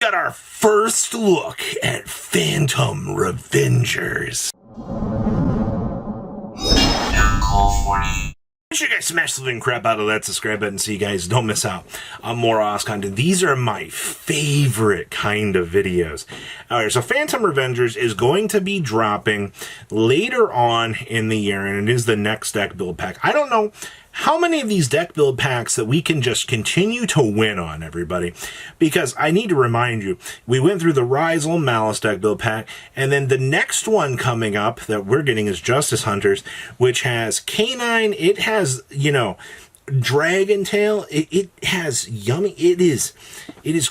Got our first look at Phantom Revengers. Make sure you guys smash the living crap out of that subscribe button so you guys don't miss out on more Oz content. These are my favorite kind of videos. Alright, so Phantom Revengers is going to be dropping later on in the year, and it is the next deck build pack. I don't know how many of these deck build packs that we can just continue to win on, everybody, because I need to remind you, we went through the Ryzel Malice deck build pack, and then the next one coming up that we're getting is Justice Hunters, which has Canine, it has, you know, Dragon Tail, it has Yummy, it is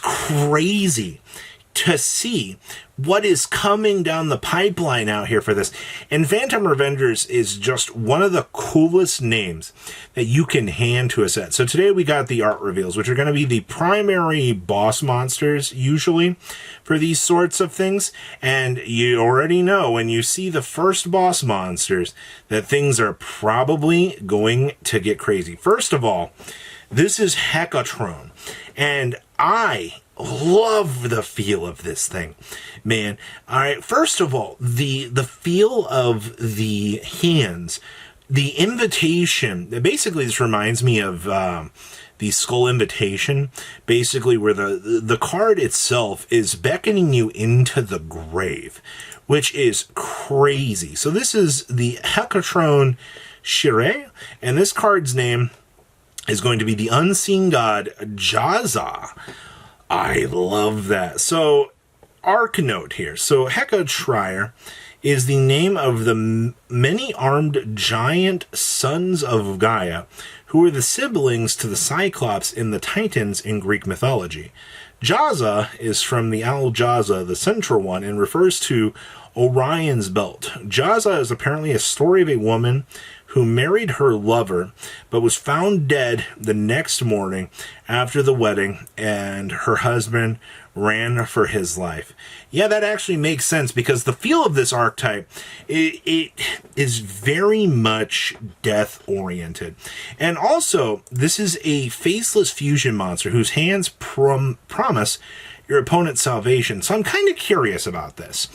crazy to see what is coming down the pipeline out here for this. And Phantom Revengers is just one of the coolest names that you can hand to a set. So today we got the art reveals, which are going to be the primary boss monsters usually for these sorts of things. And you already know when you see the first boss monsters that things are probably going to get crazy. First of all, this is Hecatron, and I love the feel of this thing, man. All right, first of all, the feel of the hands, the invitation. Basically, this reminds me of the Skull Invitation, basically where the card itself is beckoning you into the grave, which is crazy. So this is the Hecatron Shirei, and this card's name is going to be the Unseen God Jaza. I love that. So, arc note here. So, Hecatrier is the name of the many-armed giant sons of Gaia, who are the siblings to the Cyclops in the Titans in Greek mythology. Jaza is from the Al Jaza, the central one, and refers to Orion's belt. Jaza is apparently a story of a woman who married her lover, but was found dead the next morning after the wedding, and her husband ran for his life. Yeah, that actually makes sense, because the feel of this archetype, it is very much death-oriented. And also, this is a faceless fusion monster whose hands promise your opponent's salvation. So I'm kind of curious about this.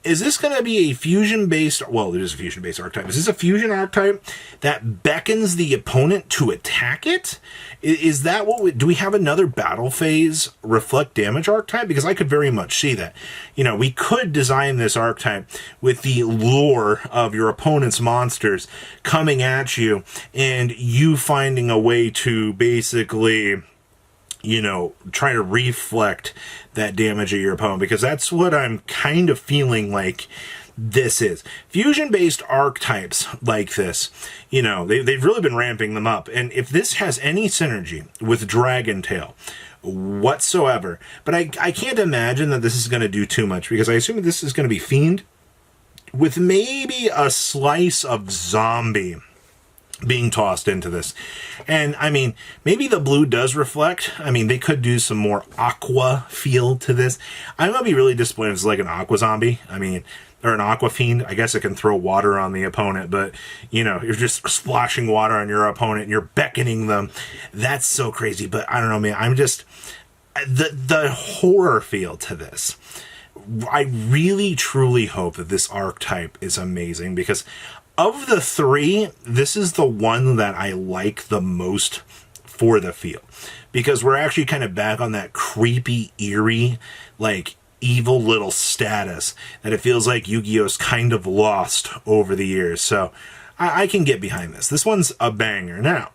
Is this going to be a fusion-based... Well, it is a fusion-based archetype. Is this a fusion archetype that beckons the opponent to attack it? Is that what... Do we have another battle phase reflect damage archetype? Because I could very much see that. You know, we could design this archetype with the lure of your opponent's monsters coming at you, and you finding a way to basically, you know, try to reflect that damage of your opponent, because that's what I'm kind of feeling like this is. Fusion-based archetypes like this, you know, they've really been ramping them up. And if this has any synergy with Dragon Tail whatsoever, but I can't imagine that this is going to do too much, because I assume this is going to be Fiend with maybe a slice of Zombie being tossed into this. And I mean, maybe the blue does reflect. I mean, they could do some more aqua feel to this. I'm gonna be really disappointed if it's like an aqua zombie. I mean, or an aqua fiend. I guess it can throw water on the opponent, but you know, you're just splashing water on your opponent and you're beckoning them. That's so crazy. But I don't know, man. I'm just the horror feel to this. I really truly hope that this archetype is amazing, because of the three, this is the one that I like the most for the feel. Because we're actually kind of back on that creepy, eerie, like, evil little status that it feels like Yu-Gi-Oh's kind of lost over the years. So, I can get behind this. This one's a banger. Now,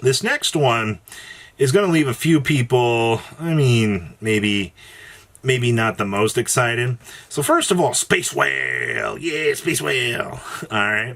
this next one is going to leave a few people, I mean, maybe not the most excited. So first of all, Space Whale. Yeah, Space Whale. All right.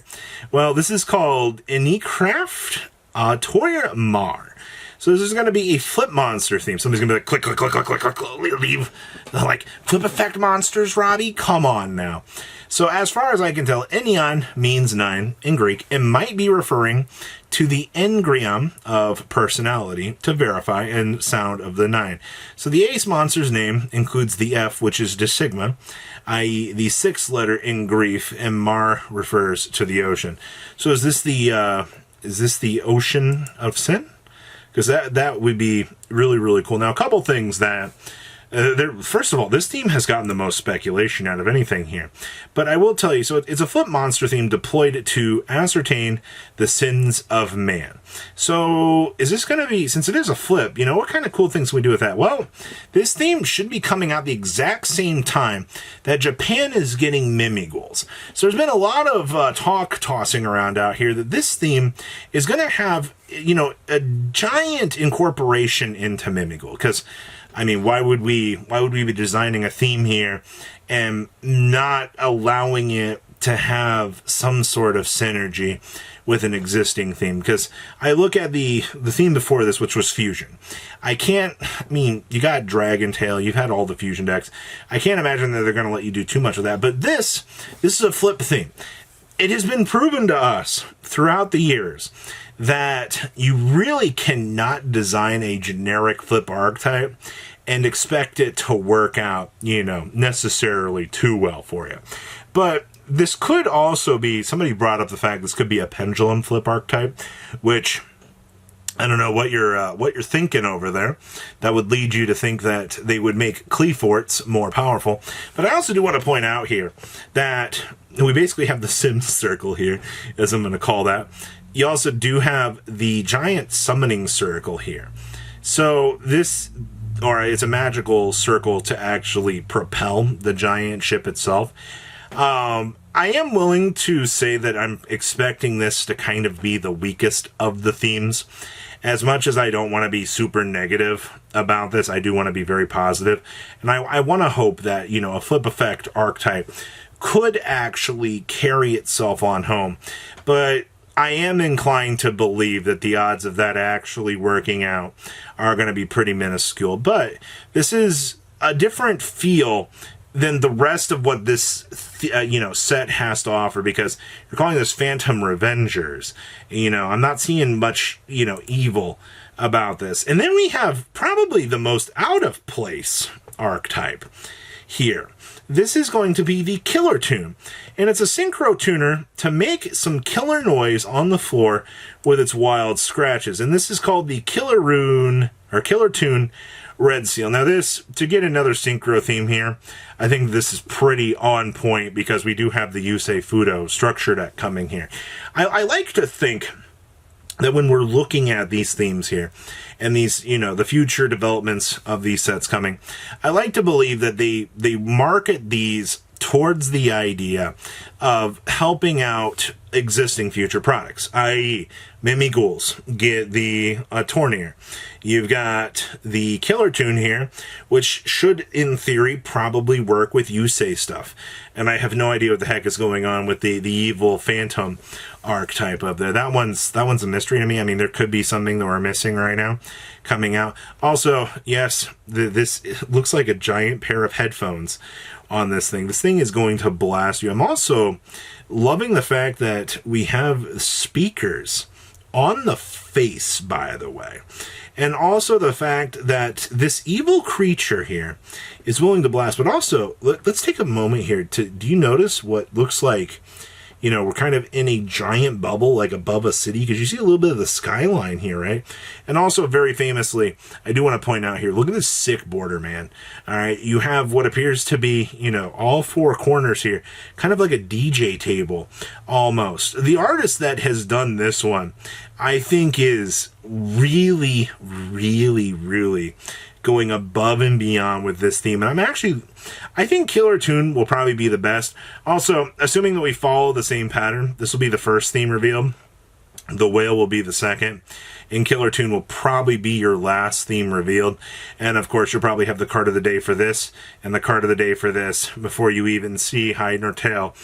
Well, this is called Inicraft Toyer Mar. So this is going to be a flip monster theme. Somebody's going to be like, click, click, click, click, click, click, leave. Like, flip effect monsters, Robbie? Come on now. So as far as I can tell, Enion means 9 in Greek. It might be referring to the engram of personality to verify and sound of the 9. So the ace monster's name includes the F, which is de Sigma, i.e. the 6th letter in Greek, and Mar refers to the ocean. So is this the ocean of sin? Because that would be really, really cool. Now, a couple things that First of all, this theme has gotten the most speculation out of anything here. But I will tell you, so it's a flip monster theme deployed to ascertain the sins of man. So is this going to be, since it is a flip, you know, what kind of cool things can we do with that? Well, this theme should be coming out the exact same time that Japan is getting Mimighouls. So there's been a lot of talk tossing around out here that this theme is going to have, you know, a giant incorporation into Mimighoul. Because I mean, why would we be designing a theme here and not allowing it to have some sort of synergy with an existing theme? Because I look at the theme before this, which was Fusion. I mean, you got Dragon Tail, you've had all the Fusion decks. I can't imagine that they're going to let you do too much of that. But this is a flip theme. It has been proven to us throughout the years that you really cannot design a generic flip archetype and expect it to work out, you know, necessarily too well for you. But this could also be, somebody brought up the fact this could be a pendulum flip archetype, which I don't know what you're thinking over there. That would lead you to think that they would make Cleaforts more powerful. But I also do want to point out here that we basically have the Sims circle here, as I'm going to call that. You also do have the giant summoning circle here. So this, or it's a magical circle to actually propel the giant ship itself. I am willing to say that I'm expecting this to kind of be the weakest of the themes. As much as I don't want to be super negative about this, I do want to be very positive. And I want to hope that, you know, a flip effect archetype could actually carry itself on home. But I am inclined to believe that the odds of that actually working out are going to be pretty minuscule. But this is a different feel than the rest of what this set has to offer, because you're calling this Phantom Revengers. You know, I'm not seeing much, you know, evil about this. And then we have probably the most out of place archetype here. This is going to be the Killer Tune, and it's a synchro tuner to make some killer noise on the floor with its wild scratches. And this is called the Killer Tune Red Seal. Now this, to get another synchro theme here, I think this is pretty on point because we do have the Yusei Fudo structure deck coming here. I like to think that when we're looking at these themes here and these, you know, the future developments of these sets coming, I like to believe that they market these towards the idea of helping out existing future products, i.e. Mimighouls get the Tornir. You've got the Killer Tune here, which should, in theory, probably work with Yusei stuff. And I have no idea what the heck is going on with the evil Phantom archetype up there. That one's a mystery to me. I mean, there could be something that we're missing right now coming out. Also, yes, this looks like a giant pair of headphones on this thing. This thing is going to blast you. I'm also loving the fact that we have speakers on the face, by the way. And also the fact that this evil creature here is willing to blast. But also, let's take a moment here to, do you notice what looks like, you know, we're kind of in a giant bubble, like above a city, because you see a little bit of the skyline here, right? And also, very famously, I do want to point out here, look at this sick border, man. All right, you have what appears to be, you know, all four corners here, kind of like a DJ table, almost. The artist that has done this one, I think, is really, really, really going above and beyond with this theme. And I think Killer Tune will probably be the best. Also, assuming that we follow the same pattern, this will be the first theme revealed. The Whale will be the second. And Killer Tune will probably be your last theme revealed. And of course, you'll probably have the card of the day for this and the card of the day for this before you even see hide nor tail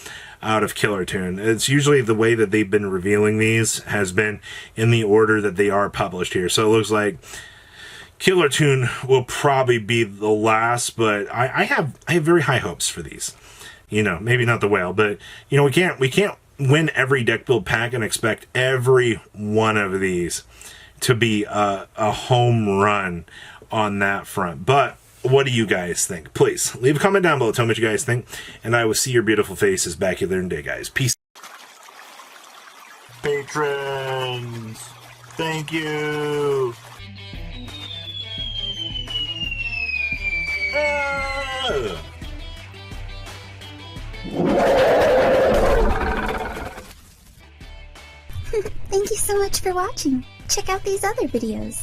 out of Killer Tune. It's usually the way that they've been revealing these has been in the order that they are published here. So it looks like Killer Tune will probably be the last, but I have very high hopes for these. You know, maybe not the Whale, but you know, we can't win every deck build pack and expect every one of these to be a home run on that front. But what do you guys think? Please leave a comment down below. Tell me what you guys think, and I will see your beautiful faces back here in a day, guys. Peace. Patrons, thank you. Thank you so much for watching. Check out these other videos.